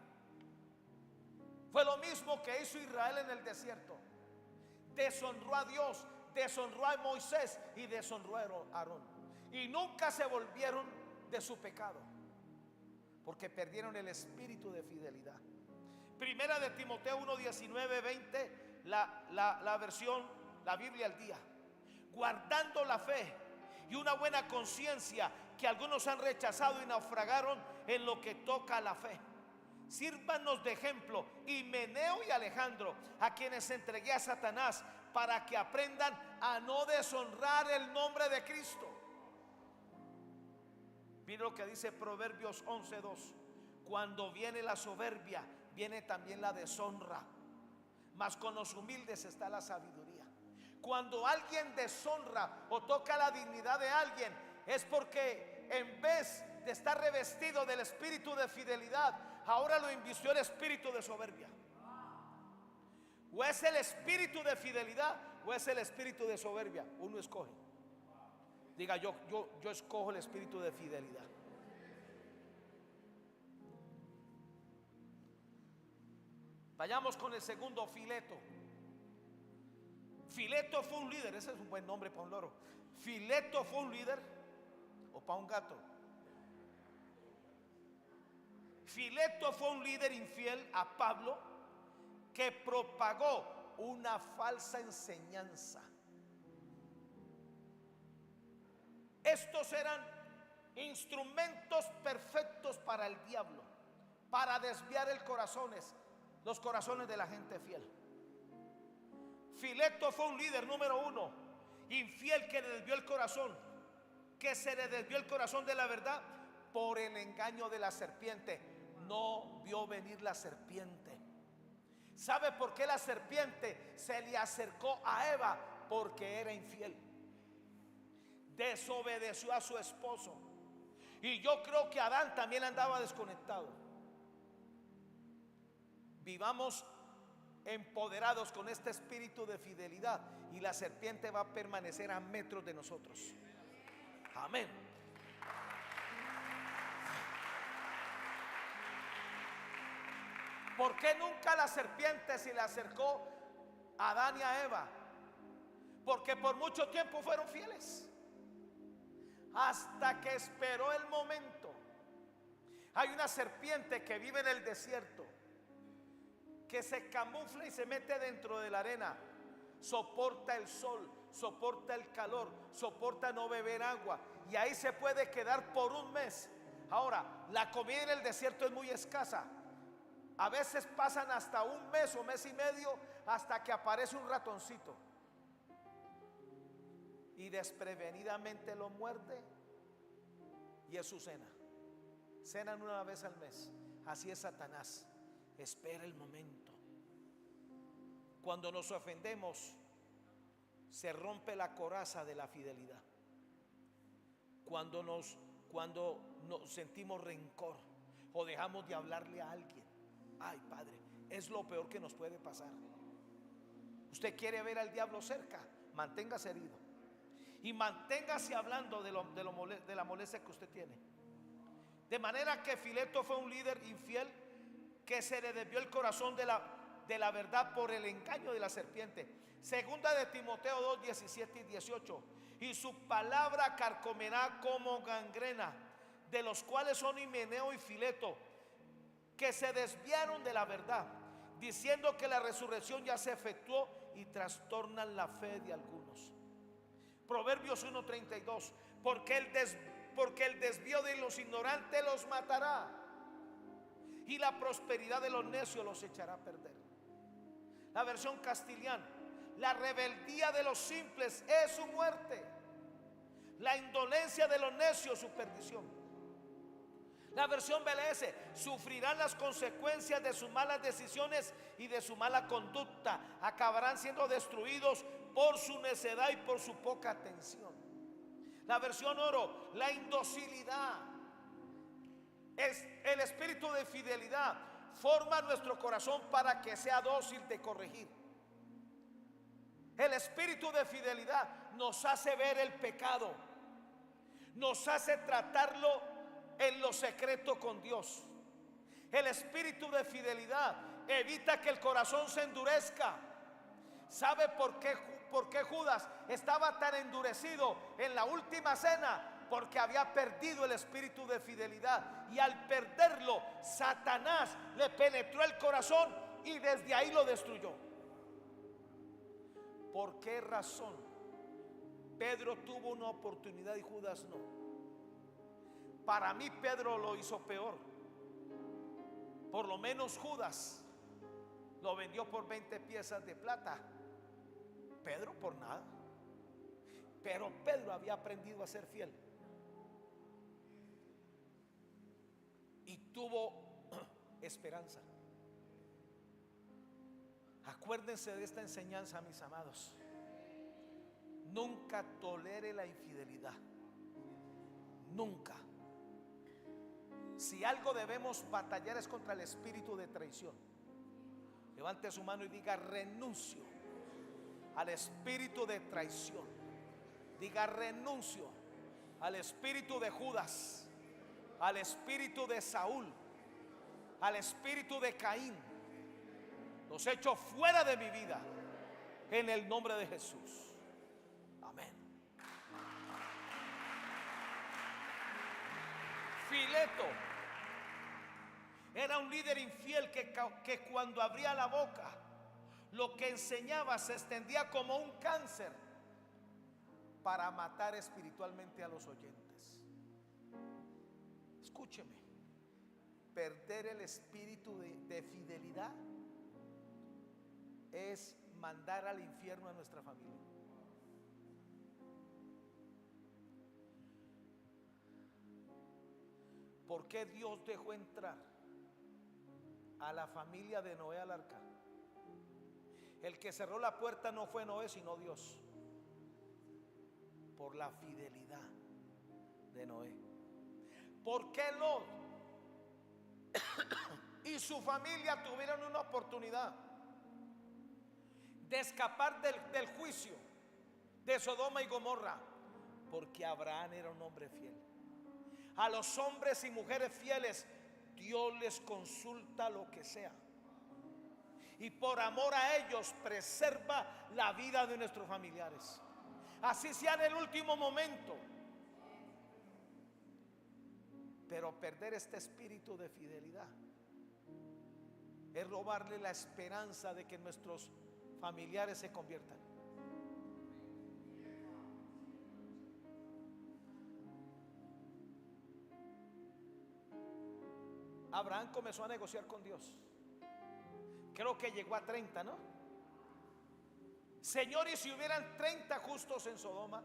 fue lo mismo que hizo Israel en el desierto. Deshonró a Dios, deshonró a Moisés y deshonró a Aarón. Y nunca se volvieron de su pecado, porque perdieron el espíritu de fidelidad. Primera de Timoteo 1, 19, 20, la versión, la Biblia al día. Guardando la fe y una buena conciencia, que algunos han rechazado y naufragaron en lo que toca a la fe. Sírvanos de ejemplo Himeneo y Alejandro, a quienes entregué a Satanás, para que aprendan a no deshonrar el nombre de Cristo. Mira lo que dice Proverbios 11:2: cuando viene la soberbia, viene también la deshonra, mas con los humildes está la sabiduría. Cuando alguien deshonra o toca la dignidad de alguien, es porque en vez de estar revestido del espíritu de fidelidad, ahora lo invistió el espíritu de soberbia. O es el espíritu de fidelidad o es el espíritu de soberbia. Uno escoge. Diga: yo escojo el espíritu de fidelidad. Vayamos con el segundo, Fileto. Fileto fue un líder. Ese es un buen nombre para un loro. Fileto fue un líder, o para un gato. Fileto fue un líder infiel a Pablo, que propagó una falsa enseñanza. Estos eran instrumentos perfectos para el diablo, para desviar los corazones de la gente fiel. Fileto fue un líder número 1, infiel, que le desvió el corazón, que se le desvió el corazón de la verdad por el engaño de la serpiente. No vio venir la serpiente. ¿Sabe por qué la serpiente se le acercó a Eva? Porque era infiel. Desobedeció a su esposo. Y yo creo que Adán también andaba desconectado. Vivamos empoderados con este espíritu de fidelidad, y la serpiente va a permanecer a metros de nosotros. Amén. ¿Por qué nunca la serpiente se le acercó a Adán y a Eva? Porque por mucho tiempo fueron fieles, hasta que esperó el momento. Hay una serpiente que vive en el desierto, que se camufla y se mete dentro de la arena. Soporta el sol, soporta el calor, soporta no beber agua, y ahí se puede quedar por un mes. Ahora, la comida en el desierto es muy escasa. A veces pasan hasta un mes o mes y medio hasta que aparece un ratoncito y desprevenidamente lo muerde y es su cena. Cenan una vez al mes. Así es Satanás. Espera el momento. Cuando nos ofendemos, se rompe la coraza de la fidelidad. Cuando nos sentimos rencor o dejamos de hablarle a alguien, ay, Padre, es lo peor que nos puede pasar. Usted quiere ver al diablo cerca, manténgase herido y manténgase hablando de la molestia que usted tiene. De manera que Fileto fue un líder infiel que se le desvió el corazón de la verdad por el engaño de la serpiente. Segunda de Timoteo 2, 17 y 18. Y su palabra carcomerá como gangrena, de los cuales son Himeneo y Fileto, que se desviaron de la verdad, diciendo que la resurrección ya se efectuó, y trastornan la fe de algunos. Proverbios 1:32. Porque el desvío de los ignorantes los matará, y la prosperidad de los necios los echará a perder. La versión castellana: la rebeldía de los simples es su muerte, la indolencia de los necios su perdición. La versión BLS: sufrirán las consecuencias de sus malas decisiones y de su mala conducta, acabarán siendo destruidos por su necedad y por su poca atención. La versión oro: la indocilidad. El espíritu de fidelidad forma nuestro corazón para que sea dócil de corregir. El espíritu de fidelidad nos hace ver el pecado, nos hace tratarlo en lo secreto con Dios. El espíritu de fidelidad evita que el corazón se endurezca. ¿Sabe por qué Judas estaba tan endurecido en la última cena? Porque había perdido el espíritu de fidelidad, y al perderlo, Satanás le penetró el corazón y desde ahí lo destruyó. ¿Por qué razón Pedro tuvo una oportunidad y Judas no? Para mí Pedro lo hizo peor. Por lo menos Judas lo vendió por 20 piezas de plata, Pedro por nada. Pero Pedro había aprendido a ser fiel y tuvo esperanza. Acuérdense de esta enseñanza, mis amados. Nunca tolere la infidelidad. Nunca. Si algo debemos batallar es contra el espíritu de traición. Levante su mano y diga: renuncio al espíritu de traición. Diga: renuncio al espíritu de Judas, al espíritu de Saúl, al espíritu de Caín. Los echo fuera de mi vida en el nombre de Jesús. Amén. Fileto era un líder infiel que cuando abría la boca, lo que enseñaba se extendía como un cáncer para matar espiritualmente a los oyentes. Escúcheme: perder el espíritu de fidelidad es mandar al infierno a nuestra familia. ¿Por qué Dios dejó entrar a la familia de Noé al arca? El que cerró la puerta no fue Noé, sino Dios, por la fidelidad de Noé. ¿Por qué Lot y su familia tuvieron una oportunidad de escapar del juicio de Sodoma y Gomorra? Porque Abraham era un hombre fiel. A los hombres y mujeres fieles Dios les consulta lo que sea, y por amor a ellos preserva la vida de nuestros familiares, así sea en el último momento. Pero perder este espíritu de fidelidad es robarle la esperanza de que nuestros familiares se conviertan. Abraham comenzó a negociar con Dios. Creo que llegó a 30, ¿no? Señor, y si hubieran 30 justos en Sodoma,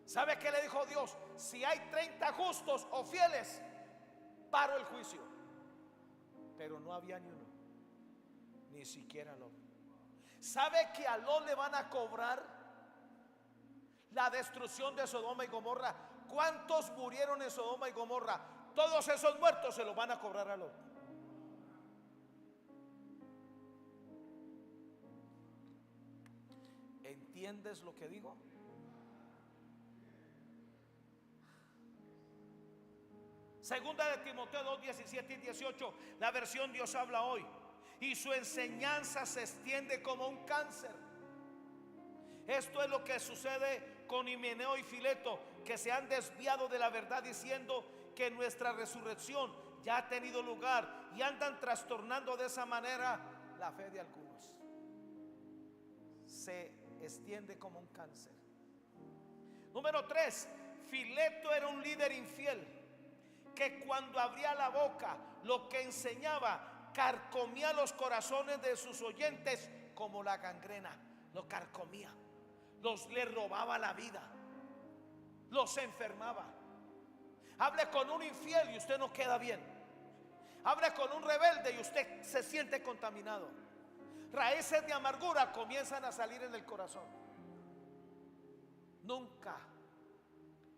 ¿sabe qué le dijo Dios? Si hay 30 justos o fieles, paro el juicio. Pero no había ni uno, ni siquiera Lot. ¿Sabe que a Lot le van a cobrar la destrucción de Sodoma y Gomorra? ¿Cuántos murieron en Sodoma y Gomorra? Todos esos muertos se los van a cobrar a Lot. ¿Entiendes lo que digo? Segunda de Timoteo 2, 17 y 18, la versión Dios habla hoy. Y su enseñanza se extiende como un cáncer. Esto es lo que sucede con Himeneo y Fileto, que se han desviado de la verdad diciendo que nuestra resurrección ya ha tenido lugar, y andan trastornando de esa manera la fe de algunos. Se extiende como un cáncer. Número 3, Fileto era un líder infiel que cuando abría la boca, lo que enseñaba carcomía los corazones de sus oyentes como la gangrena. Lo carcomía, le robaba la vida, los enfermaba. Hable con un infiel y usted no queda bien. Hable con un rebelde y usted se siente contaminado. Raíces de amargura comienzan a salir en el corazón. Nunca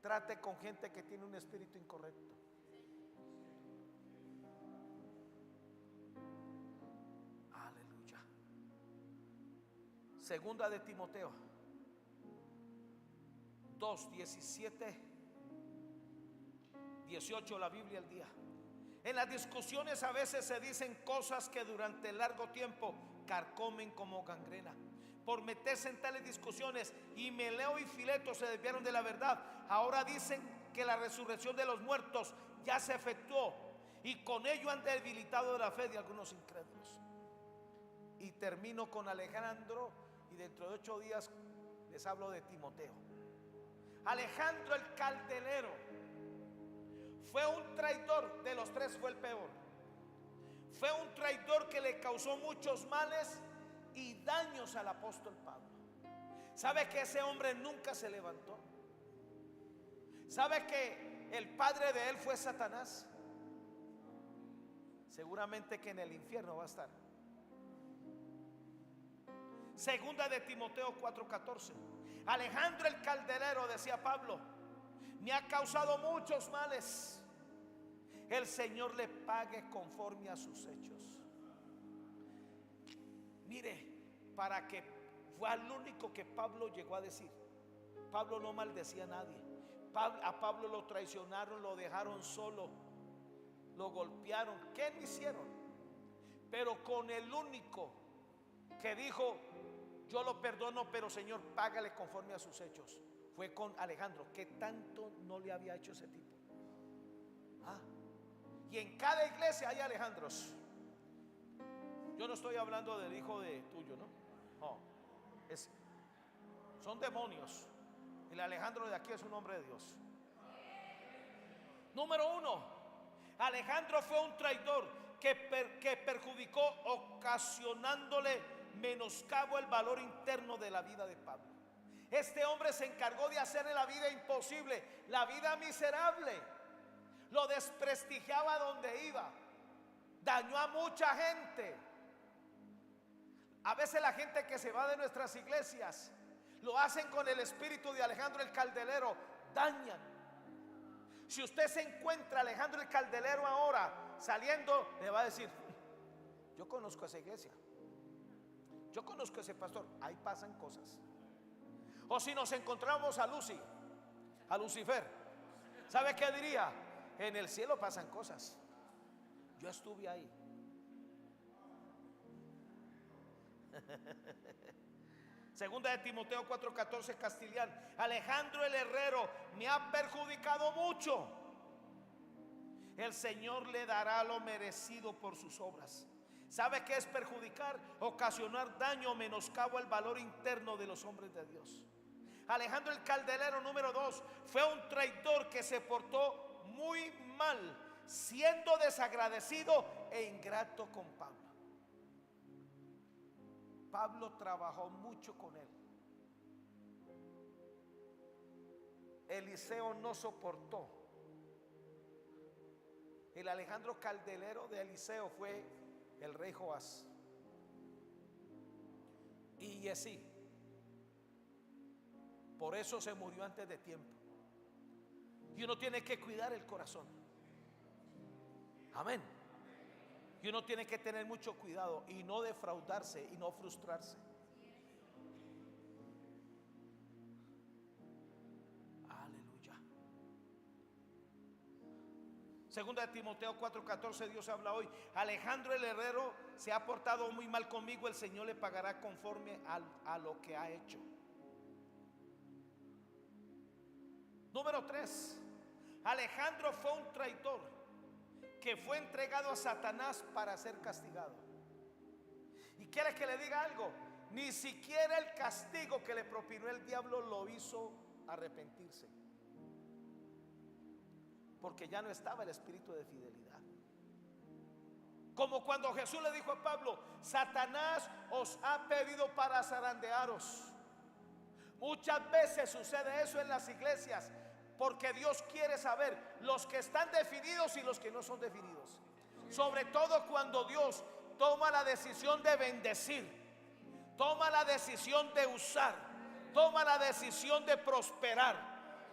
trate con gente que tiene un espíritu incorrecto. Aleluya. Segunda de Timoteo 2, 17, 18, la Biblia al día. En las discusiones a veces se dicen cosas que durante largo tiempo carcomen como gangrena. Por meterse en tales discusiones, Himeneo y Fileto se desviaron de la verdad. Ahora dicen que la resurrección de los muertos ya se efectuó, y con ello han debilitado la fe de algunos incrédulos. Y termino con Alejandro, y dentro de 8 días les hablo de Timoteo. Alejandro el Caldelero fue un traidor. De los 3 fue el peor. Fue un traidor que le causó muchos males y daños al apóstol Pablo. ¿Sabe que ese hombre nunca se levantó? ¿Sabe que el padre de él fue Satanás? Seguramente que en el infierno va a estar. Segunda de Timoteo 4:14. Alejandro el Caldelero, decía Pablo, me ha causado muchos males. El Señor le pague conforme a sus hechos. Mire, para que fue al único que Pablo llegó a decir. Pablo no maldecía a nadie. A Pablo lo traicionaron, lo dejaron solo, lo golpearon. ¿Qué le hicieron? Pero con el único que dijo, yo lo perdono, pero Señor, págale conforme a sus hechos, fue con Alejandro. ¿Qué tanto no le había hecho ese tipo? Y en cada iglesia hay Alejandros. Yo no estoy hablando del hijo de tuyo, ¿no? No, son demonios. El Alejandro de aquí es un hombre de Dios. Número 1, Alejandro fue un traidor que perjudicó, ocasionándole menoscabo el valor interno de la vida de Pablo. Este hombre se encargó de hacerle la vida imposible, la vida miserable. Lo desprestigiaba donde iba. Dañó a mucha gente. A veces la gente que se va de nuestras iglesias lo hacen con el espíritu de Alejandro el Caldelero. Dañan. Si usted se encuentra a Alejandro el Caldelero ahora saliendo, le va a decir, yo conozco esa iglesia, yo conozco ese pastor, ahí pasan cosas. O si nos encontramos a Lucifer, ¿sabe qué diría? En el cielo pasan cosas. Yo estuve ahí. Segunda de Timoteo 4:14, Castilián. Alejandro el herrero me ha perjudicado mucho. El Señor le dará lo merecido por sus obras. ¿Sabe qué es perjudicar? Ocasionar daño o menoscabo al valor interno de los hombres de Dios. Alejandro el Caldelero, número 2, fue un traidor que se portó muy mal, siendo desagradecido e ingrato con Pablo. Pablo trabajó mucho con él. Eliseo no soportó. El Alejandro Caldelero de Eliseo fue el rey Joás y Yesí. Por eso se murió antes de tiempo. Y uno tiene que cuidar el corazón. Amén. Y uno tiene que tener mucho cuidado y no defraudarse y no frustrarse. Aleluya. Segunda de Timoteo 4:14, Dios habla hoy: Alejandro el herrero se ha portado muy mal conmigo, el Señor le pagará conforme a lo que ha hecho. Número 3, Alejandro fue un traidor que fue entregado a Satanás para ser castigado. Y quiere que le diga algo: ni siquiera el castigo que le propinó el diablo lo hizo arrepentirse, porque ya no estaba el espíritu de fidelidad. Como cuando Jesús le dijo a Pablo: Satanás os ha pedido para zarandearos. Muchas veces sucede eso en las iglesias, porque Dios quiere saber los que están definidos y los que no son definidos. Sobre todo cuando Dios toma la decisión de bendecir, toma la decisión de usar, toma la decisión de prosperar,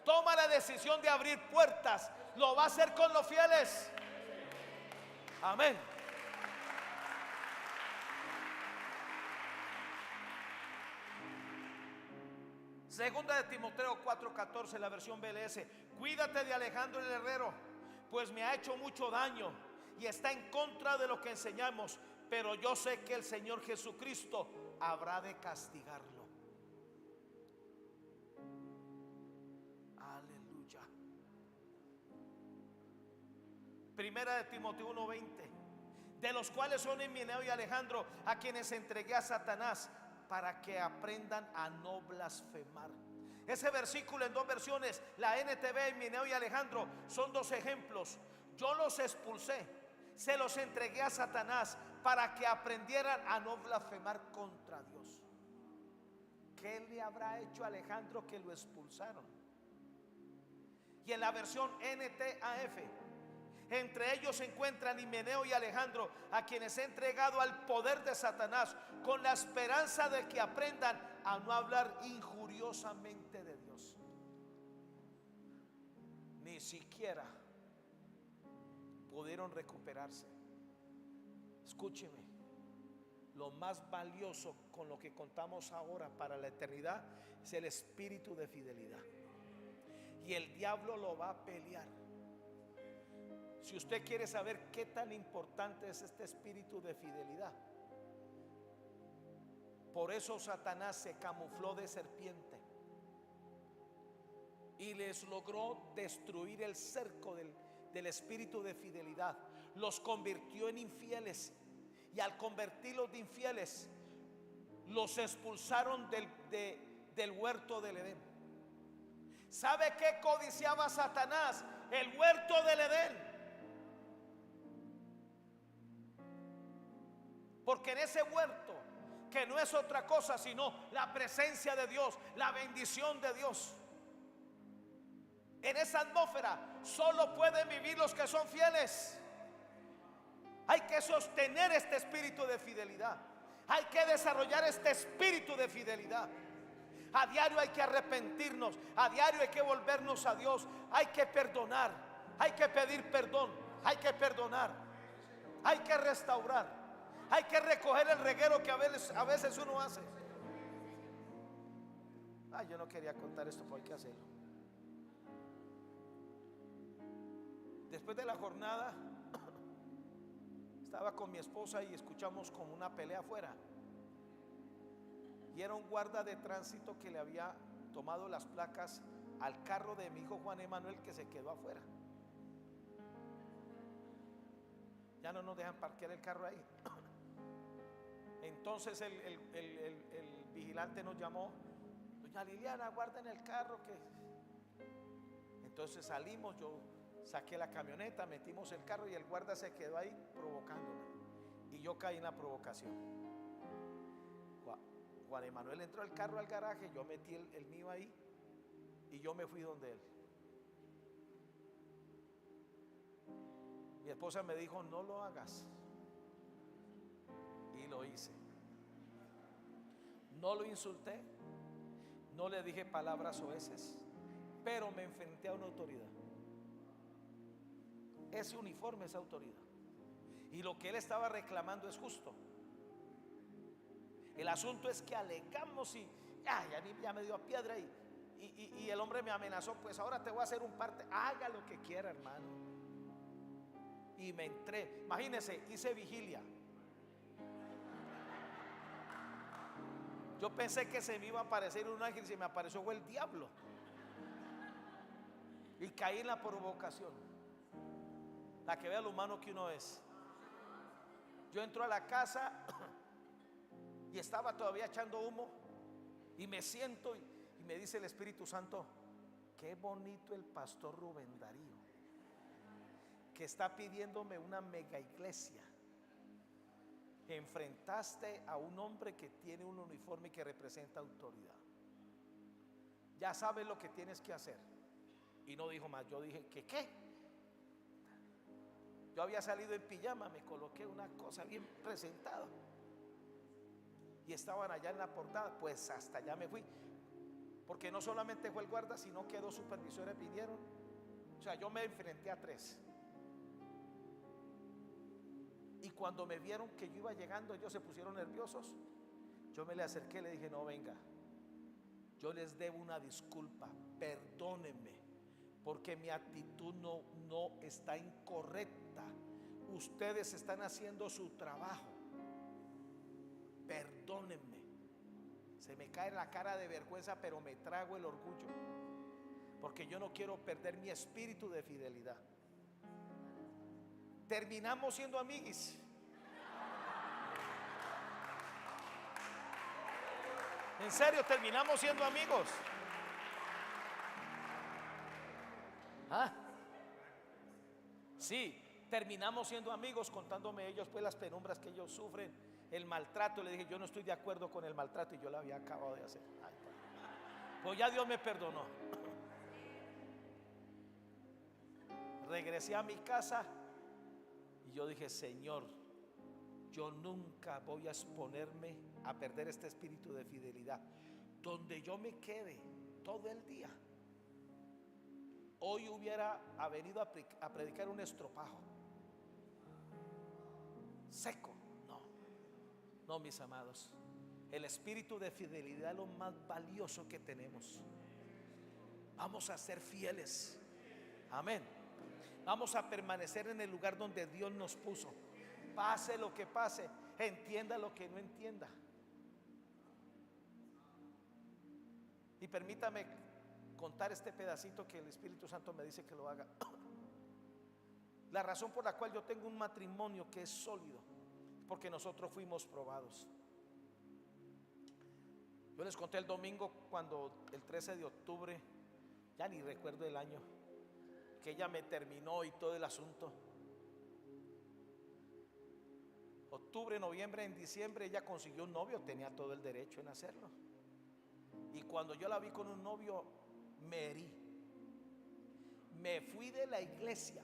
toma la decisión de abrir puertas, lo va a hacer con los fieles. Amén. Segunda de Timoteo 4:14, la versión BLS: cuídate de Alejandro el herrero, pues me ha hecho mucho daño y está en contra de lo que enseñamos, pero yo sé que el Señor Jesucristo habrá de castigarlo. Aleluya. Primera de Timoteo 1:20, de los cuales son Himeneo y Alejandro, a quienes entregué a Satanás para que aprendan a no blasfemar. Ese versículo en dos versiones, la NTV, Himeneo y Alejandro, son dos ejemplos. Yo los expulsé, se los entregué a Satanás para que aprendieran a no blasfemar contra Dios. ¿Qué le habrá hecho a Alejandro que lo expulsaron? Y en la versión NTAF, entre ellos se encuentran Himeneo y Alejandro, a quienes he entregado al poder de Satanás, con la esperanza de que aprendan a no hablar injuriosamente de Dios. Ni siquiera pudieron recuperarse. Escúcheme, lo más valioso con lo que contamos ahora para la eternidad es el espíritu de fidelidad. Y el diablo lo va a pelear. Si usted quiere saber qué tan importante es este espíritu de fidelidad, por eso Satanás se camufló de serpiente y les logró destruir el cerco del espíritu de fidelidad. Los convirtió en infieles, y al convertirlos de infieles, los expulsaron del huerto del Edén. ¿Sabe qué codiciaba Satanás? El huerto del Edén. Porque en ese huerto, que no es otra cosa sino la presencia de Dios, la bendición de Dios, en esa atmósfera solo pueden vivir los que son fieles. Hay que sostener este espíritu de fidelidad. Hay que desarrollar este espíritu de fidelidad. A diario hay que arrepentirnos, a diario hay que volvernos a Dios, hay que perdonar, hay que pedir perdón, hay que perdonar, hay que restaurar. Hay que recoger el reguero que a veces uno hace. Yo no quería contar esto, pero hay que hacerlo. Después de la jornada, estaba con mi esposa y escuchamos como una pelea afuera. Y era un guarda de tránsito que le había tomado las placas al carro de mi hijo Juan Emanuel, que se quedó afuera. Ya no nos dejan parquear el carro ahí. Entonces el vigilante nos llamó: doña Liliana, guarden el carro que... Entonces salimos, yo saqué la camioneta, metimos el carro y el guarda se quedó ahí provocándome, y yo caí en la provocación. Juan Emanuel entró al carro al garaje, yo metí el mío ahí y yo me fui donde él. Mi esposa me dijo: no lo hagas. Y lo hice. No lo insulté, no le dije palabras oeces, pero me enfrenté a una autoridad. Ese uniforme es autoridad. Y lo que él estaba reclamando es justo. El asunto es que alegamos y ya me dio a piedra y el hombre me amenazó: pues ahora te voy a hacer un parte, haga lo que quiera, hermano. Y me entré, imagínense, hice vigilia. Yo pensé que se me iba a aparecer un ángel y se me apareció fue el diablo. Y caí en la provocación, la que vea lo humano que uno es. Yo entro a la casa y estaba todavía echando humo y me siento y me dice el Espíritu Santo: qué bonito el pastor Rubén Darío, que está pidiéndome una mega iglesia. Enfrentaste a un hombre que tiene un uniforme y que representa autoridad. Ya sabes lo que tienes que hacer. Y no dijo más. Yo dije: ¿qué? Yo había salido en pijama, me coloqué una cosa bien presentada y estaban allá en la portada. Pues hasta allá me fui, porque no solamente fue el guarda, sino que 2 supervisores vinieron. O sea, yo me enfrenté a 3. Y cuando me vieron que yo iba llegando, ellos se pusieron nerviosos. Yo me le acerqué y le dije: no, venga, yo les debo una disculpa, perdónenme, porque mi actitud no está incorrecta. Ustedes están haciendo su trabajo, perdónenme. Se me cae la cara de vergüenza, pero me trago el orgullo, porque yo no quiero perder mi espíritu de fidelidad. Terminamos siendo amiguis. En serio, terminamos siendo amigos. Sí, terminamos siendo amigos, contándome ellos pues las penumbras que ellos sufren, el maltrato. Le dije: yo no estoy de acuerdo con el maltrato, y yo lo había acabado de hacer. Pues ya Dios me perdonó. Regresé a mi casa y yo dije: Señor, yo nunca voy a exponerme a perder este espíritu de fidelidad. Donde yo me quede todo el día, hoy hubiera venido a predicar un estropajo seco. No, mis amados, el espíritu de fidelidad es lo más valioso que tenemos. Vamos a ser fieles. Amén. Vamos a permanecer en el lugar donde Dios nos puso, pase lo que pase, entienda lo que no entienda. Y permítame contar este pedacito que el Espíritu Santo me dice que lo haga. La razón por la cual yo tengo un matrimonio que es sólido, porque nosotros fuimos probados. Yo les conté el domingo, cuando el 13 de octubre, ya ni recuerdo el año, que ella me terminó y todo el asunto. Octubre, noviembre, en diciembre ella consiguió un novio, tenía todo el derecho en hacerlo. Y cuando yo la vi con un novio, me herí. Me fui de la iglesia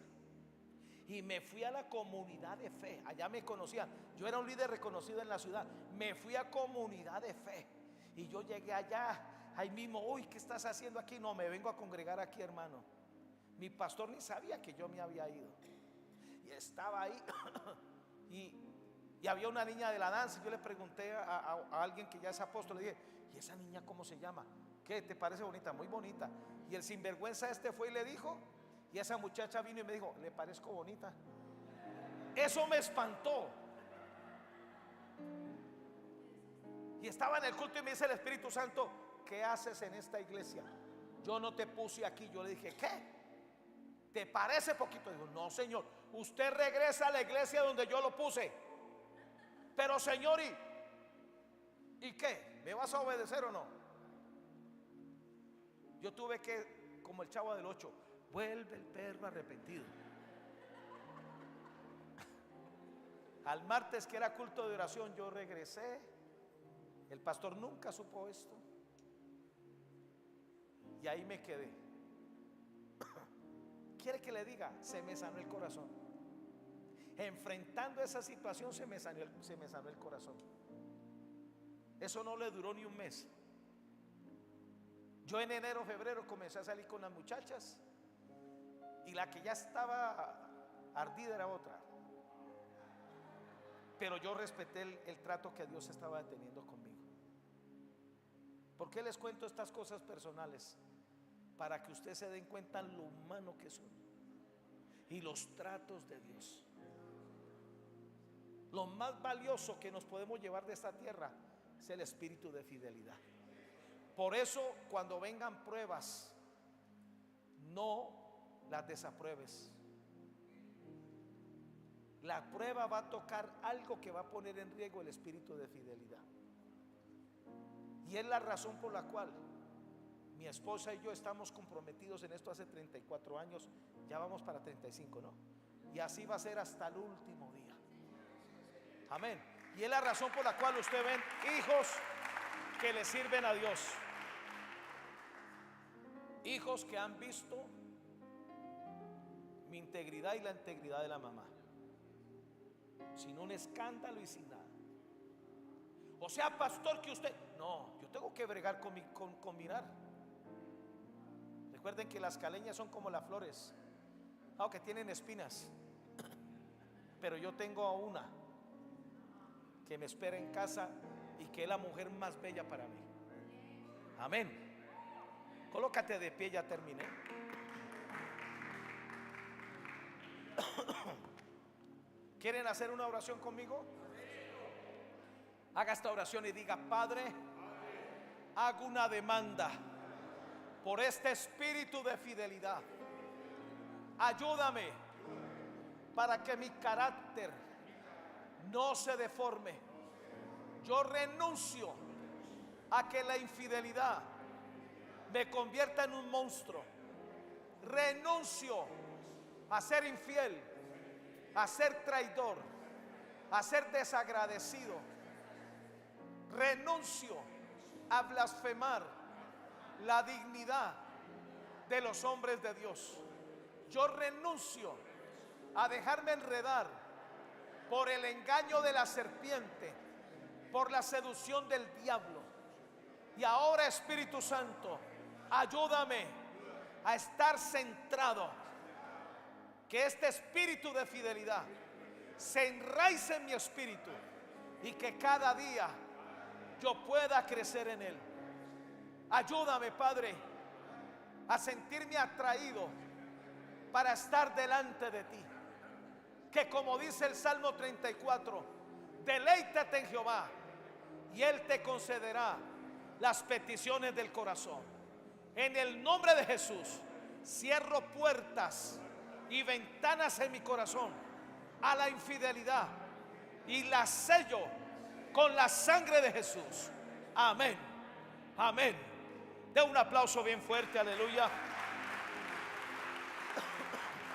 y me fui a la comunidad de fe. Allá me conocían, yo era un líder reconocido en la ciudad. Me fui a comunidad de fe y yo llegué allá, ahí mismo: uy, ¿qué estás haciendo aquí? No, me vengo a congregar aquí, hermano. Mi pastor ni sabía que yo me había ido, y estaba ahí y había una niña de la danza. Yo le pregunté a alguien que ya es apóstol, le dije: ¿y esa niña cómo se llama? ¿Qué te parece bonita? Muy bonita. Y el sinvergüenza fue y le dijo, y esa muchacha vino y me dijo: ¿le parezco bonita? Eso me espantó. Y estaba en el culto y me dice el Espíritu Santo: ¿qué haces en esta iglesia? Yo no te puse aquí. Yo le dije: ¿qué? ¿Te parece poquito? Dijo: no, señor, usted regresa a la iglesia donde yo lo puse. Pero, señor, ¿y qué? ¿Me vas a obedecer o no? Yo tuve que, como el Chavo del 8, vuelve el perro arrepentido. Al martes, que era culto de oración, yo regresé El pastor nunca supo esto. Y ahí me quedé. ¿Quiere que le diga? Se me sanó el corazón. Enfrentando esa situación se me sanó el corazón. Eso no le duró ni un mes. Yo en enero, febrero comencé a salir con las muchachas, y la que ya estaba ardida era otra. Pero yo respeté el trato que Dios estaba teniendo conmigo. ¿Por qué les cuento estas cosas personales? Para que ustedes se den cuenta lo humano que son y los tratos de Dios. Lo más valioso que nos podemos llevar de esta tierra es el espíritu de fidelidad. Por eso, cuando vengan pruebas, no las desapruebes. La prueba va a tocar algo que va a poner en riesgo el espíritu de fidelidad. Y es la razón por la cual mi esposa y yo estamos comprometidos en esto hace 34 años. Ya vamos para 35, ¿no? Y así va a ser hasta el último día. Amén. Y es la razón por la cual usted ven hijos que le sirven a Dios. Hijos que han visto mi integridad y la integridad de la mamá, sin un escándalo y sin nada. O sea, pastor, que usted... No, yo tengo que bregar con mirar. Recuerden que las caleñas son como las flores, aunque tienen espinas. Pero yo tengo una que me espera en casa y que es la mujer más bella para mí. Amén. Colócate de pie, ya terminé. ¿Quieren hacer una oración conmigo? Haga esta oración y diga: Padre, hago una demanda por este espíritu de fidelidad. Ayúdame para que mi carácter no se deforme. Yo renuncio a que la infidelidad me convierta en un monstruo. Renuncio a ser infiel, a ser traidor, a ser desagradecido. Renuncio a blasfemar la dignidad de los hombres de Dios. Yo renuncio a dejarme enredar por el engaño de la serpiente, por la seducción del diablo. Y ahora, Espíritu Santo, ayúdame a estar centrado, que este espíritu de fidelidad se enraice en mi espíritu y que cada día yo pueda crecer en él. Ayúdame, Padre, a sentirme atraído para estar delante de ti. Que, como dice el Salmo 34, deleítate en Jehová y Él te concederá las peticiones del corazón. En el nombre de Jesús, cierro puertas y ventanas en mi corazón a la infidelidad y la sello con la sangre de Jesús. Amén. Amén. De un aplauso bien fuerte, aleluya.